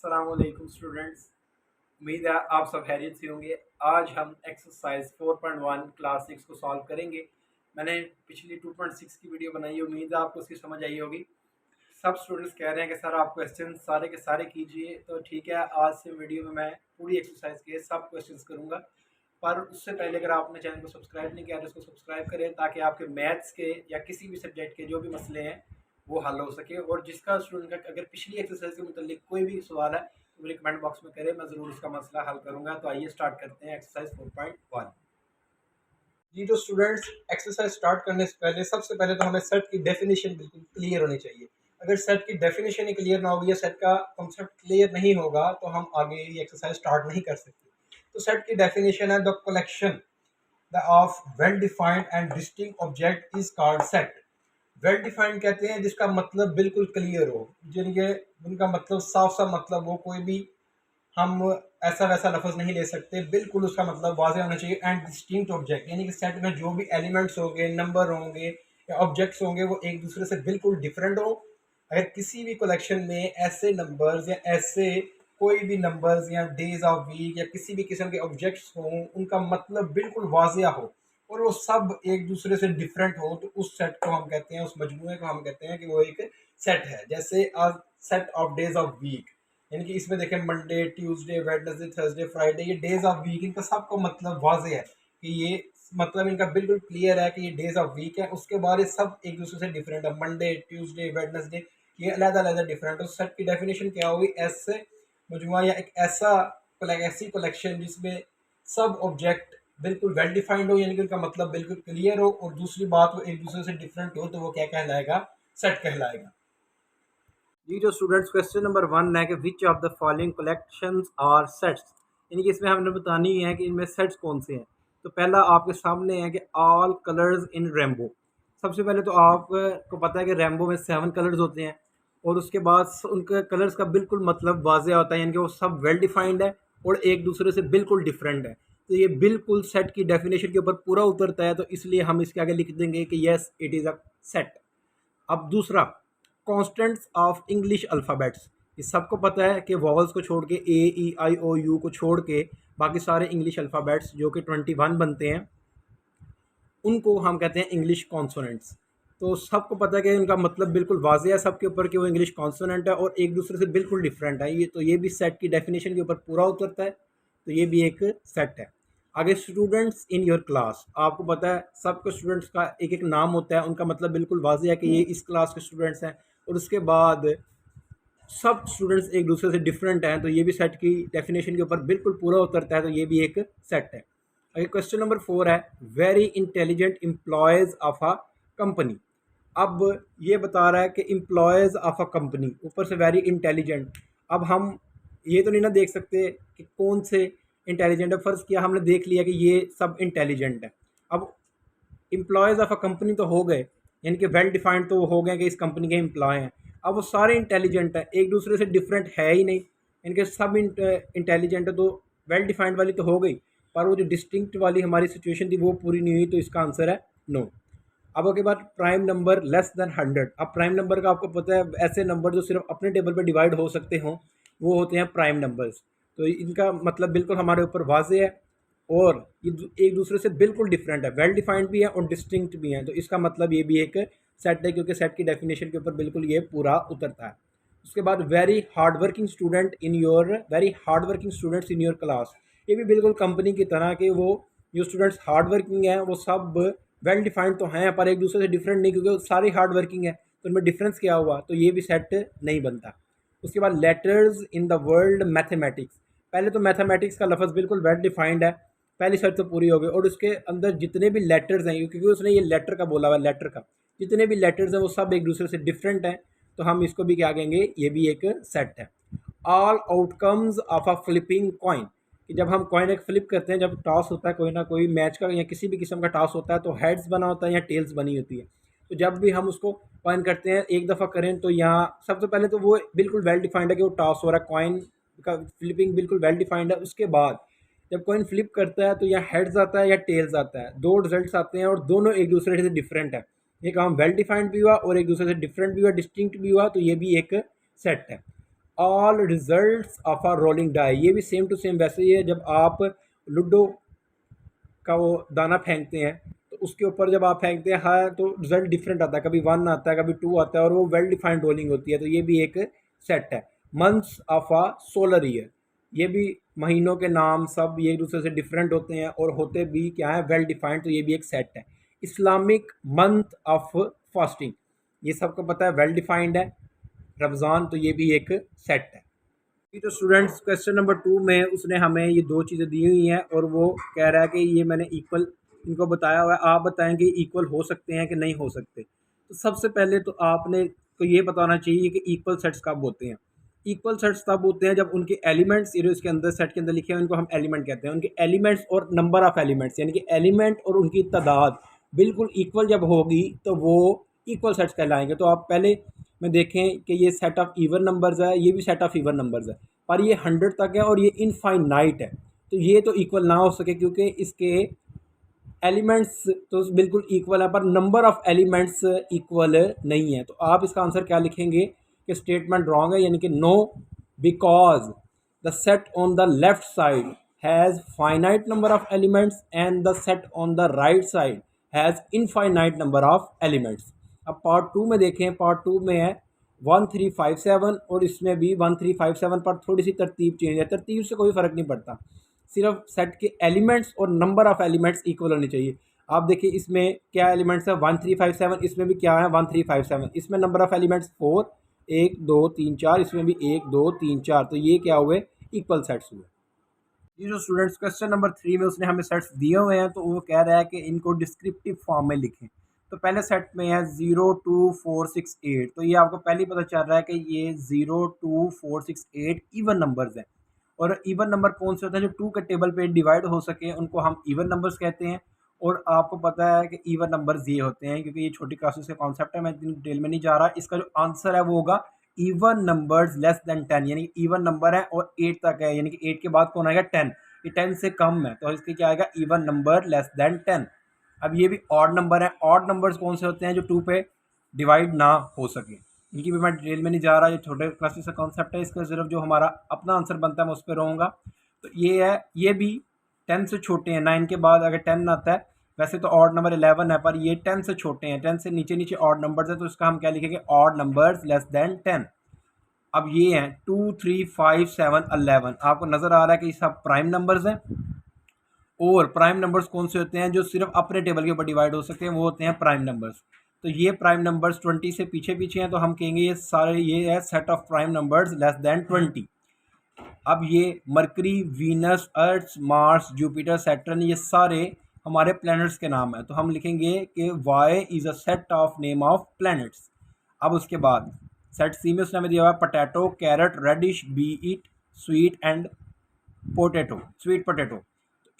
अस्सलाम वालेकुम स्टूडेंट्स। उम्मीद है आप सब खैरियत से होंगे। आज हम एक्सरसाइज 4.1 क्लास 6 को सॉल्व करेंगे। मैंने पिछली 2.6 की वीडियो बनाई है, उम्मीद है आपको उसकी समझ आई होगी। सब स्टूडेंट्स कह रहे हैं कि सर आप क्वेश्चन सारे के सारे कीजिए, तो ठीक है, आज से वीडियो में मैं पूरी एक्सरसाइज के सब क्वेश्चंस करूंगा। पर उससे पहले अगर आपने चैनल को सब्सक्राइब नहीं किया तो उसको सब्सक्राइब करें, ताकि आपके मैथ्स के या किसी भी सब्जेक्ट के जो भी मसले हैं वो हल हो सके। और जिसका स्टूडेंट का अगर पिछली एक्सरसाइज के मुतालिक कोई भी सवाल है तो मुझे कमेंट बॉक्स में करें, मैं ज़रूर उसका मसला हल करूंगा। तो आइए स्टार्ट करते हैं एक्सरसाइज 4.1। जी तो स्टूडेंट्स, एक्सरसाइज स्टार्ट करने से पहले सबसे पहले तो हमें सेट की डेफिनेशन बिल्कुल क्लियर होनी चाहिए। अगर सेट की डेफिनेशन ही क्लियर ना होगी या सेट का कॉन्सेप्ट क्लियर नहीं होगा तो हम आगे ये एक्सरसाइज स्टार्ट नहीं कर सकते। तो सेट की डेफिनेशन है the collection the of well defined and distinct object is called set. Well defined कहते हैं जिसका मतलब बिल्कुल क्लियर हो, जिनके जिनका मतलब साफ सा मतलब हो, कोई भी हम ऐसा वैसा लफ्ज़ नहीं ले सकते, बिल्कुल उसका मतलब वाज़ेह होना चाहिए। एंड डिस्टिंक्ट ऑब्जेक्ट यानी कि सेट में जो भी एलिमेंट्स होंगे, नंबर होंगे या ऑब्जेक्ट्स होंगे, वो एक दूसरे से बिल्कुल डिफरेंट हो। अगर किसी भी कलेक्शन में ऐसे नंबर्स या ऐसे कोई भी नंबर्स या डेज ऑफ वीक या किसी भी किस्म के ऑब्जेक्ट्स हों, उनका मतलब बिल्कुल वाज़ेह हो और वो सब एक दूसरे से डिफरेंट हो, तो उस सेट को हम कहते हैं, उस मजमूए को हम कहते हैं कि वो एक सेट है। जैसे set of days of week, यानी कि इसमें देखें Monday, Tuesday, Wednesday, Thursday, Friday, ये डेज ऑफ वीक, इनका सबको मतलब वाजे है कि ये मतलब इनका बिल्कुल क्लियर है कि ये डेज ऑफ वीक है। उसके बाद ये सब एक दूसरे से डिफरेंट है। मंडे, ट्यूसडे, वेडनेसडे, ये अलग-अलग डिफरेंट है। तो सेट की डेफिनेशन क्या होगी? ऐसे मजमुआ या एक ऐसी कलेक्शन जिसमें सब ऑब्जेक्ट बिल्कुल वेल डिफाइंड हो, यानी कि उनका मतलब बिल्कुल क्लियर हो, और दूसरी बात वो एक दूसरे से डिफरेंट हो, तो वो क्या कहलाएगा? सेट कहलाएगा। जी जो स्टूडेंट्स, क्वेश्चन नंबर 1 है कि which of the following collections are sets, यानी कि इसमें हमने बतानी है कि इनमें सेट्स कौन से हैं। तो पहला आपके सामने है कि ऑल कलर्स इन रेम्बो। सबसे पहले तो आपको पता है कि रेम्बो में 7 कलर्स होते हैं, और उसके बाद उनके कलर्स का बिल्कुल मतलब वाज़ेह होता है, यानी कि वो सब वेल डिफाइंड है और एक दूसरे से बिल्कुल डिफरेंट है। तो ये बिल्कुल सेट की डेफिनेशन के ऊपर पूरा उतरता है, तो इसलिए हम इसके आगे लिख देंगे कि yes it is a set. अब दूसरा, कॉन्स्टेंट्स ऑफ इंग्लिश अल्फ़ाबेट्स। ये सबको पता है कि वॉवल्स को छोड़ के, ए ई आई ओ यू को छोड़ के बाकी सारे इंग्लिश अल्फ़ाबेट्स जो कि 21 बनते हैं, उनको हम कहते हैं इंग्लिश कॉन्सोनेंट्स। तो सबको पता है कि उनका मतलब बिल्कुल वाज़ेह है सबके ऊपर कि वो इंग्लिश कॉन्सोनेंट है और एक दूसरे से बिल्कुल डिफरेंट है। ये भी सेट की डेफिनेशन के ऊपर पूरा उतरता है, तो ये भी एक सेट है। आगे, स्टूडेंट्स इन योर क्लास। आपको पता है सबके स्टूडेंट्स का एक एक नाम होता है, उनका मतलब बिल्कुल वाज़ेह है कि ये इस क्लास के स्टूडेंट्स हैं। और उसके बाद सब स्टूडेंट्स एक दूसरे से डिफरेंट हैं, तो ये भी सेट की डेफिनेशन के ऊपर बिल्कुल पूरा उतरता है, तो ये भी एक सेट है। अगर क्वेश्चन नंबर 4 है very intelligent employees of a company. अब ये बता रहा है कि एम्प्लॉयज़ ऑफ अ कंपनी, ऊपर से वेरी इंटेलिजेंट। अब हम ये तो नहीं ना देख सकते कि कौन से इंटेलिजेंट है। फ़र्ज़ किया हमने देख लिया कि ये सब इंटेलिजेंट है। अब एम्प्लॉयज़ ऑफ अ कंपनी तो हो गए, यानी कि वेल डिफाइंड तो हो गए कि इस कंपनी के एम्प्लॉय हैं। अब वो सारे इंटेलिजेंट हैं, एक दूसरे से डिफरेंट है ही नहीं, इनके सब इंटेलिजेंट है, तो वेल डिफाइंड वाली तो हो गई, पर वो जो डिस्टिंक्ट वाली हमारी सिचुएशन थी वो पूरी नहीं हुई, तो इसका आंसर है नो। अब उसके बाद प्राइम नंबर लेस देन 100। अब प्राइम नंबर का आपको पता है, ऐसे नंबर जो सिर्फ अपने टेबल पर डिवाइड हो सकते हों वो होते हैं प्राइम नंबर्स। तो इनका मतलब बिल्कुल हमारे ऊपर वाज़ेह है, और ये एक दूसरे से बिल्कुल डिफरेंट है, वेल डिफाइंड भी है और डिस्टिंक्ट भी हैं, तो इसका मतलब ये भी एक सेट है, क्योंकि सेट की डेफिनेशन के ऊपर बिल्कुल ये पूरा उतरता है। उसके बाद very hard working students in your class. ये भी बिल्कुल कंपनी की तरह के वो जो स्टूडेंट्स हार्ड वर्किंग हैं वो सब वेल डिफाइंड तो हैं, पर एक दूसरे से डिफरेंट नहीं, क्योंकि वो सारे हार्ड वर्किंग है, तो उनमें डिफरेंस क्या हुआ, तो ये भी सेट नहीं बनता। उसके बाद letters in the world mathematics. पहले तो मैथमेटिक्स का लफ्ज़ बिल्कुल वेल डिफाइंड है, पहली शर्त तो पूरी हो गई, और उसके अंदर जितने भी लेटर्स हैं, क्योंकि उसने ये लेटर का बोला हुआ है, लेटर का जितने भी लेटर्स हैं वो सब एक दूसरे से डिफरेंट हैं, तो हम इसको भी क्या कहेंगे, ये भी एक सेट है। All outcomes of a flipping coin, कि जब हम कॉइन एक फ्लिप करते हैं, जब टॉस होता है कोई ना कोई मैच का या किसी भी किस्म का टॉस होता है, तो हेड्स बना होता है या टेल्स बनी होती है। तो जब भी हम उसको कॉइन करते हैं एक दफ़ा करें, तो यहाँ सबसे पहले तो वो बिल्कुल वेल डिफाइंड है कि वो टॉस हो रहा है, कॉइन का फ्लिपिंग बिल्कुल वेल डिफाइंड है। उसके बाद जब कॉइन फ्लिप करता है तो या हेड्स आता है या टेल्स आता है, दो रिजल्ट्स आते हैं और दोनों एक दूसरे से डिफरेंट है। ये काम वेल डिफाइंड भी हुआ और एक दूसरे से डिफरेंट भी हुआ, डिस्टिंक्ट भी हुआ, तो ये भी एक सेट है। All results of a rolling die, ये भी सेम टू सेम वैसे ही है। जब आप लूडो का वो दाना फेंकते हैं तो उसके ऊपर जब आप फेंकते हैं हाँ तो रिजल्ट डिफरेंट आता है, कभी 1 आता है, कभी 2 आता है, और वो वेल डिफाइंड रोलिंग होती है। तो ये भी एक सेट है। Months of a solar year, ये भी महीनों के नाम सब ये एक दूसरे से डिफरेंट होते हैं और होते भी क्या है, वेल डिफाइंड। तो ये भी एक सेट है। इस्लामिक मंथ ऑफ फास्टिंग, ये सबको पता है, वेल डिफाइंड है। रमज़ान, तो ये भी एक सेट है। ये तो स्टूडेंट्स क्वेश्चन नंबर 2 में उसने हमें ये 2 चीज़ें दी हुई हैं और वो कह रहा है कि ये मैंने इक्वल इनको बताया हुआ है, आप बताएं कि इक्वल हो सकते हैं कि नहीं हो सकते। तो सबसे पहले तो आपने को ये बताना चाहिए कि इक्वल सेट्स कब होते हैं। इक्वल सेट्स तब होते हैं जब उनके एलिमेंट्स ये जो इसके अंदर सेट के अंदर लिखे हैं उनको हम एलिमेंट कहते हैं। उनके एलिमेंट्स और नंबर ऑफ एलिमेंट्स यानी कि एलिमेंट और उनकी तादाद बिल्कुल इक्वल जब होगी तो वो इक्वल सेट्स कहलाएंगे। तो आप पहले में देखें कि ये सेट ऑफ इवन नंबर्स है, ये भी सेट ऑफ इवन नंबर्स है, पर ये 100 तक है और ये इनफाइनाइट है। तो ये तो इक्वल ना हो सके क्योंकि इसके एलिमेंट्स तो बिल्कुल इक्वल है पर नंबर ऑफ एलिमेंट्स इक्वल नहीं है। तो आप इसका आंसर क्या लिखेंगे कि स्टेटमेंट रॉन्ग है, यानी कि no because the set on the left side has finite number of elements and the set on the right side has infinite number of elements. अब पार्ट 2 में देखें, पार्ट 2 में है 1357 और इसमें भी 1357 पर थोड़ी सी तरतीब चेंज है। तरतीब से कोई फ़र्क नहीं पड़ता, सिर्फ सेट के एलिमेंट्स और नंबर ऑफ एलिमेंट्स इक्वल होने चाहिए। आप देखिए इसमें क्या एलिमेंट्स है 1357, इसमें भी क्या है 1357। इसमें नंबर ऑफ एलिमेंट्स 4, 1 2 3 4, इसमें भी 1 2 3 4। तो ये क्या हुए, इक्वल सेट्स हुए। ये जो स्टूडेंट्स क्वेश्चन नंबर 3 में उसने हमें सेट्स दिए हुए हैं तो वो कह रहा है कि इनको डिस्क्रिप्टिव फॉर्म में लिखें। तो पहले सेट में है 0 2 4 6 8। तो ये आपको पहले ही पता चल रहा है कि ये 0 2 4 6 8 इवन नंबर्स हैं। और इवन नंबर कौन से होते हैं, जो 2 के टेबल पे डिवाइड हो सके उनको हम इवन नंबर्स कहते हैं। और आपको पता है कि इवन नंबर्स ये होते हैं, क्योंकि ये छोटी क्लासेस का कॉन्सेप्ट है, मैं इतनी डिटेल में नहीं जा रहा। इसका जो आंसर है वो होगा इवन नंबर्स लेस देन 10, यानी इवन नंबर है और 8 तक है, यानी कि 8 के बाद कौन आएगा 10। ये 10 से कम है तो इसके क्या आएगा, इवन नंबर लेस देन 10। अब ये भी ऑड नंबर है। ऑड नंबर्स कौन से होते हैं, जो 2 पे डिवाइड ना हो सके। इनकी भी मैं डिटेल में नहीं जा रहा, ये छोटे क्लासेस का कॉन्सेप्ट है। इसका सिर्फ जो हमारा अपना आंसर बनता है मैं उस पर रहूँगा। तो ये है, ये भी 10 से छोटे हैं। 9 के बाद अगर 10 आता है, वैसे तो ऑड नंबर 11 है पर ये 10 से छोटे हैं, 10 से नीचे नीचे ऑड नंबर्स है, तो इसका हम क्या लिखेंगे, ऑड नंबर्स लेस देन 10। अब ये हैं 2 3 5 7 11। आपको नज़र आ रहा है कि ये सब प्राइम नंबर्स हैं। और प्राइम नंबर्स कौन से होते हैं, जो सिर्फ अपने टेबल के ऊपर डिवाइड हो सकते हैं, वो होते हैं प्राइम नंबर्स। तो ये प्राइम नंबर्स 20 से पीछे पीछे हैं, तो हम कहेंगे ये सारे ये है set of prime numbers less than 20। अब ये मरकरी, वीनस, अर्थ, मार्स, जुपिटर, सैटर्न, ये सारे हमारे प्लैनेट्स के नाम है। तो हम लिखेंगे कि Y is a set of name of planets. अब उसके बाद सेट सी में उसने हमें दिया हुआ है potato, carrot, radish, beet, sweet and potato, sweet potato.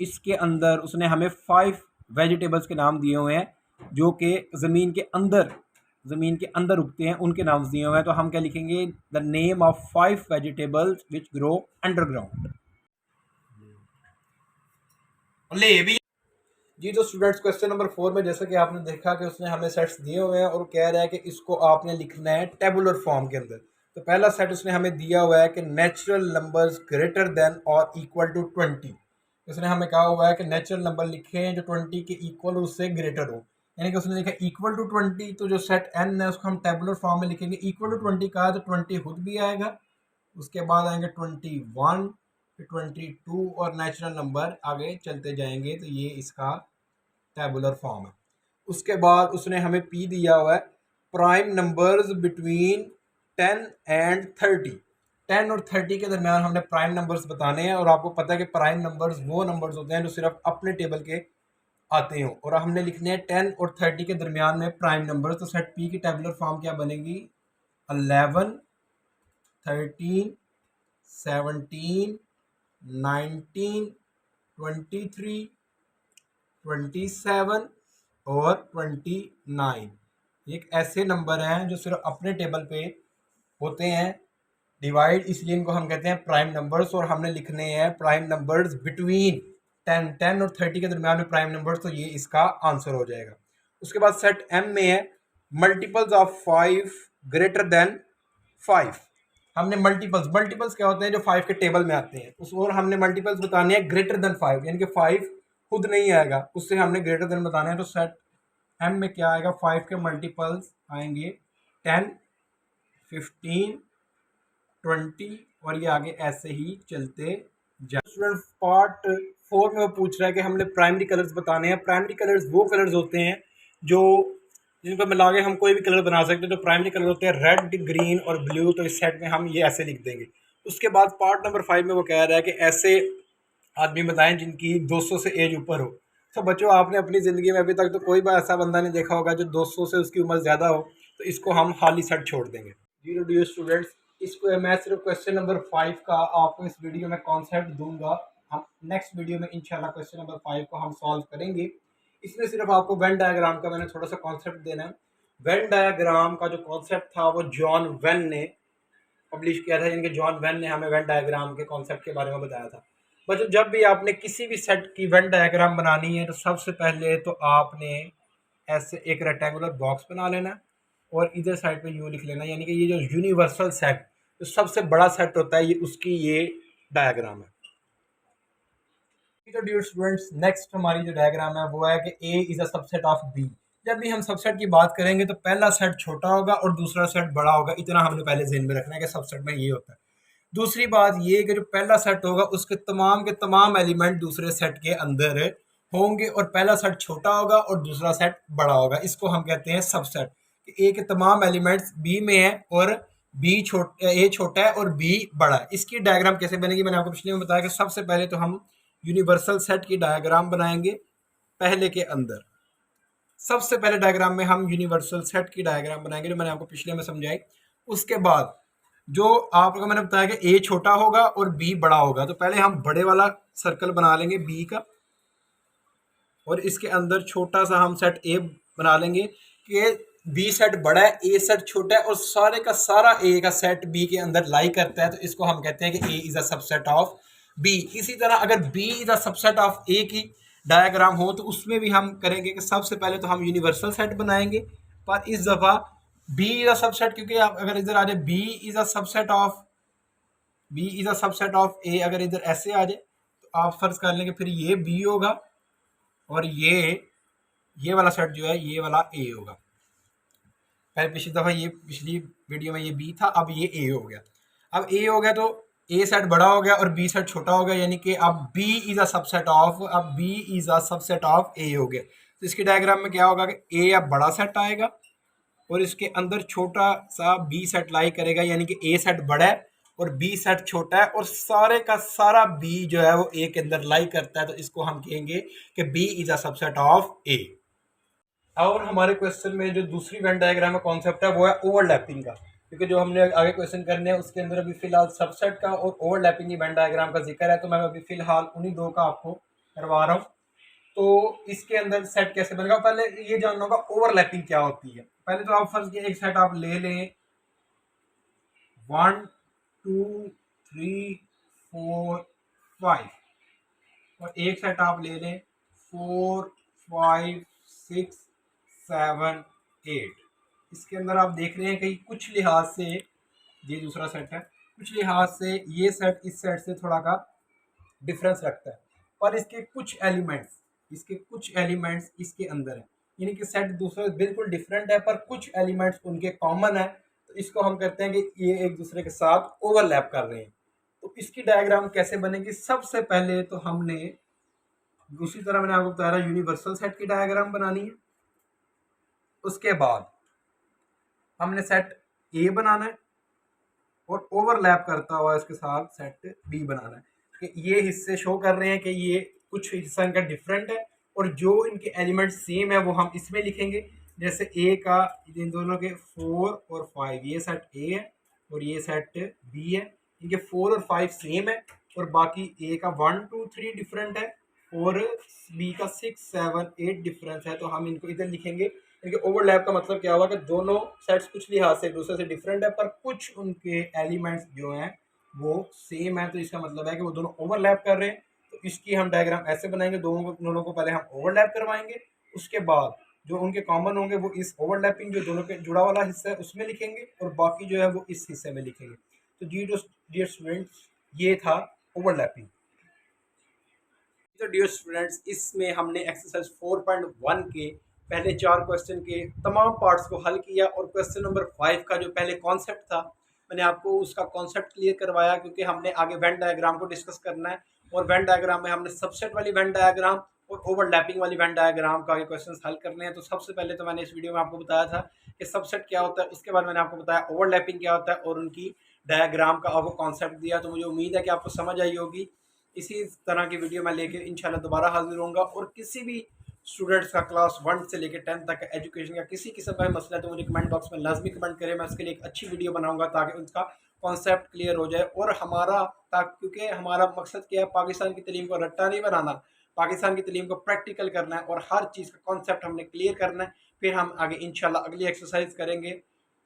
इसके अंदर उसने हमें 5 वेजिटेबल्स के नाम दिए हुए हैं जो कि ज़मीन के अंदर उगते हैं, उनके नाम दिए हुए हैं। तो हम क्या लिखेंगे, the name of 5 vegetables which grow underground. ले भी जी। तो स्टूडेंट्स क्वेश्चन नंबर 4 में जैसा कि आपने देखा कि उसने हमें सेट्स दिए हुए हैं और कह रहा है कि इसको आपने लिखना है टेबुलर फॉर्म के अंदर। तो पहला सेट उसने हमें दिया हुआ है कि नेचुरल नंबर्स ग्रेटर देन और इक्वल टू 20। उसने हमें कहा हुआ है कि नेचुरल नंबर लिखें जो 20 के इक्वल उससे ग्रेटर हो। यानी कि उसने लिखा इक्वल टू 20, तो जो सेट एन है उसको हम टेबुलर फॉर्म में लिखेंगे। इक्वल टू 20 कहा तो 20 खुद भी आएगा, उसके बाद आएंगे 21, फिर 22 और नेचुरल नंबर आगे चलते जाएंगे। तो ये इसका टेबुलर फॉर्म है। उसके बाद उसने हमें पी दिया हुआ है प्राइम नंबर्स बिटवीन 10 एंड 30। 10 और 30 के दरमियान हमने प्राइम नंबर्स बताने हैं और आपको पता है कि प्राइम नंबर्स वो नंबर्स होते हैं जो सिर्फ अपने टेबल के आते हों, और हमने लिखने हैं 10 और 30 के दरमियान में प्राइम नंबर्स। तो सेट पी की टेबुलर फॉर्म क्या बनेगी, 11 13 17 19 23 27 और 29। एक ऐसे नंबर हैं जो सिर्फ अपने टेबल पे होते हैं डिवाइड, इसलिए इनको हम कहते हैं प्राइम नंबर्स। और हमने लिखने हैं प्राइम नंबर्स बिटवीन 10 और 30 के दरमियान में प्राइम नंबर्स। तो ये इसका आंसर हो जाएगा। उसके बाद सेट एम में है मल्टीपल्स ऑफ 5 ग्रेटर देन 5। हमने मल्टीपल्स मल्टीपल्स क्या होते हैं जो 5 के टेबल में आते हैं उस, और हमने मल्टीपल्स बताने हैं ग्रेटर देन 5, यानी कि 5 खुद नहीं आएगा, उससे हमने ग्रेटर देन बताना है। तो सेट एम में क्या आएगा, 5 के मल्टीपल्स आएंगे 10, 15, 20 और ये आगे ऐसे ही चलते जाए। स्टूडेंट पार्ट 4 में वो पूछ रहा है कि हमने प्राइमरी कलर्स बताने हैं। प्राइमरी कलर्स वो कलर्स होते हैं जो जिनको मिला के हम कोई भी कलर बना सकते हैं। तो प्राइमरी कलर होते हैं रेड, ग्रीन और ब्लू। तो इस सेट में हम ये ऐसे लिख देंगे। उसके बाद पार्ट नंबर 5 में वो कह रहा है कि ऐसे आदमी बताएं जिनकी 200 से एज ऊपर हो। तो बच्चों, आपने अपनी ज़िंदगी में अभी तक तो कोई भी ऐसा बंदा नहीं देखा होगा जो 200 से उसकी उम्र ज़्यादा हो, तो इसको हम खाली सेट छोड़ देंगे। जीरो डियर स्टूडेंट्स, इसको मैं सिर्फ क्वेश्चन नंबर 5 का आपको इस वीडियो में कॉन्सेप्ट दूंगा। हम नेक्स्ट वीडियो में इंशाल्लाह क्वेश्चन नंबर 5 को हम सॉल्व करेंगे। इसमें सिर्फ आपको वेन डायग्राम का मैंने थोड़ा सा कॉन्सेप्ट देना है। वेन डायग्राम का जो कॉन्सेप्ट था वो जॉन वेन ने पब्लिश किया था, यानी कि जॉन वेन ने हमें वेन डायग्राम के कॉन्सेप्ट के बारे में बताया था। बच्चों, जब भी आपने किसी भी सेट की वेन डायग्राम बनानी है तो सबसे पहले तो आपने ऐसे एक रेक्टेंगुलर बॉक्स बना लेना और इधर साइड पे यू लिख लेना, यानी कि ये जो यूनिवर्सल सेट जो सबसे बड़ा सेट होता है ये उसकी ये डायग्राम है। तो डियर स्टूडेंट्स, नेक्स्ट हमारी जो डायग्राम है वो है कि A is a subset of B. जब भी हम सबसेट की बात करेंगे तो पहला सेट छोटा होगा और दूसरा सेट बड़ा होगा, इतना हमने पहले ज़हन में रखना है कि सबसेट में ये होता है। दूसरी बात ये कि जो पहला सेट होगा उसके तमाम एलिमेंट दूसरे सेट के अंदर होंगे और पहला सेट छोटा होगा और दूसरा सेट बड़ा होगा। इसको हम कहते हैं सबसेट। ए के तमाम एलिमेंट्स बी में है और ए छोटा है और बी बड़ा है। इसकी डायग्राम कैसे बनेगी, मैंने आपको पिछले में बताया कि सबसे पहले तो हम यूनिवर्सल सेट की डायग्राम बनाएंगे पहले के अंदर। सबसे पहले डायग्राम में हम यूनिवर्सल सेट की डायग्राम बनाएंगे जो मैंने आपको पिछले में समझाई। उसके बाद जो आपको मैंने बताया कि ए छोटा होगा और बी बड़ा होगा, तो पहले हम बड़े वाला सर्कल बना लेंगे बी का और इसके अंदर छोटा सा हम सेट ए बना लेंगे कि बी सेट बड़ा है, ए सेट छोटा है और सारे का सारा ए का सेट बी के अंदर लाई करता है। तो इसको हम कहते हैं कि A is a subset of B. इसी तरह अगर B is a subset of A की डायग्राम हो तो उसमें भी हम करेंगे कि सबसे पहले तो हम यूनिवर्सल सेट बनाएंगे, पर इस दफ़ा बी इज अ सबसेट, क्योंकि आप अगर इधर आ जाए B is a subset of A, अगर इधर ऐसे आ जाए तो आप फर्ज कर लेंगे फिर ये बी होगा और ये वाला सेट जो है ये वाला ए होगा। पहले पिछली दफ़ा ये पिछली वीडियो में ये बी था, अब ये ए हो गया। अब ए हो गया तो ए सेट बड़ा हो गया और बी सेट छोटा हो गया, यानी कि अब B is a subset of A हो गया। तो इसकी डायग्राम में क्या होगा कि ए अब बड़ा सेट आएगा और इसके अंदर छोटा सा बी सेट लाई करेगा, यानी कि ए सेट बड़ा है और बी सेट छोटा है और सारे का सारा बी जो है वो ए के अंदर लाई करता है। तो इसको हम कहेंगे कि B is a subset of A. और हमारे क्वेश्चन में जो दूसरी वेन डायग्राम का कॉन्सेप्ट है वो है ओवरलैपिंग का, क्योंकि जो हमने आगे क्वेश्चन करने हैं उसके अंदर अभी फिलहाल सबसेट का और ओवरलैपिंग की वेन डायग्राम का जिक्र है, तो मैं अभी फिलहाल उन्हीं दो का आपको करवा रहा हूँ। तो इसके अंदर सेट कैसे बनेगा, पहले ये जानना होगा ओवरलैपिंग क्या होती है। पहले तो आप फर्ज एक सेट आप ले लें 1 2 3 4 5 और एक सेट आप ले लें 4 5 6 7 8। इसके अंदर आप देख रहे हैं कि कुछ लिहाज से ये दूसरा सेट है, कुछ लिहाज से ये सेट इस सेट से थोड़ा का डिफरेंस रखता है, पर इसके कुछ एलिमेंट्स इसके अंदर है, यानी कि सेट दूसरे बिल्कुल डिफरेंट है पर कुछ एलिमेंट्स उनके कॉमन है। तो इसको हम कहते हैं कि ये एक दूसरे के साथ ओवरलैप कर रहे हैं। तो इसकी डायग्राम कैसे बनेगी, सबसे पहले तो हमने दूसरी तरह मैंने आपको बताया यूनिवर्सल सेट की डायग्राम बनानी है। उसके बाद हमने सेट ए बनाना है और ओवरलैप करता हुआ इसके साथ सेट बी बनाना है कि ये हिस्से शो कर रहे हैं कि ये कुछ हिस्सा इनका डिफरेंट है और जो इनके एलिमेंट सेम है वो हम इसमें लिखेंगे। जैसे ए का इन दोनों के 4 और 5, ये सेट ए है और ये सेट बी है, इनके 4 और 5 सेम है और बाकी ए का 1 2 3 डिफरेंट है और बी का 6 7 8 डिफरेंस है। तो हम इनको इधर लिखेंगे, क्योंकि ओवरलैप का मतलब क्या हुआ कि दोनों सेट्स कुछ लिहाज से एक दूसरे से डिफरेंट है पर कुछ उनके एलिमेंट्स जो हैं वो सेम है। तो इसका मतलब है कि वो दोनों ओवरलैप कर रहे हैं। तो इसकी हम डायग्राम ऐसे बनाएंगे, दोनों को पहले हम ओवरलैप करवाएंगे, उसके बाद जो उनके कॉमन होंगे वो इस ओवरलैपिंग जो दोनों के जुड़ा वाला हिस्सा है उसमें लिखेंगे और बाकी जो है वो इस हिस्से में लिखेंगे। तो डियर स्टूडेंट्स, ये था ओवरलैपिंग। तो डियर स्टूडेंट्स, इसमें हमने एक्सरसाइज 4.1 के पहले 4 क्वेश्चन के तमाम पार्ट्स को हल किया और क्वेश्चन नंबर 5 का जो पहले कॉन्सेप्ट था मैंने आपको उसका कॉन्सेप्ट क्लियर करवाया, क्योंकि हमने आगे वेन डायग्राम को डिस्कस करना है और वेन डायग्राम में हमने सबसेट वाली वेन डायग्राम और ओवरलैपिंग वाली वेन डायग्राम का क्वेश्चन हल करने हैं। तो सबसे पहले तो मैंने इस वीडियो में आपको बताया था कि सबसेट क्या होता है, उसके बाद मैंने आपको बताया ओवरलैपिंग क्या होता है और उनकी डायग्राम का आपको कॉन्सेप्ट दिया। तो मुझे उम्मीद है कि आपको समझ आई होगी। इसी तरह की वीडियो मैं लेकर इंशाल्लाह दोबारा हाजिर होऊंगा। और किसी भी स्टूडेंट्स का क्लास 1 से लेकर 10 तक का एजुकेशन का किसी किस्म का मसला है तो मुझे कमेंट बॉक्स में लाजमी कमेंट करें। मैं उसके लिए एक अच्छी वीडियो बनाऊंगा ताकि उसका कॉन्सेप्ट क्लियर हो जाए। और हमारा क्योंकि हमारा मकसद क्या है, पाकिस्तान की तलीम को रट्टा नहीं बनाना, पाकिस्तान की तलीम को प्रैक्टिकल करना है और हर चीज़ का कॉन्सेप्ट हमने क्लियर करना है। फिर हम आगे इंशाल्लाह अगली एक्सरसाइज करेंगे।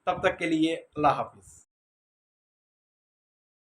तब तक के लिए अल्लाह हाफिज़।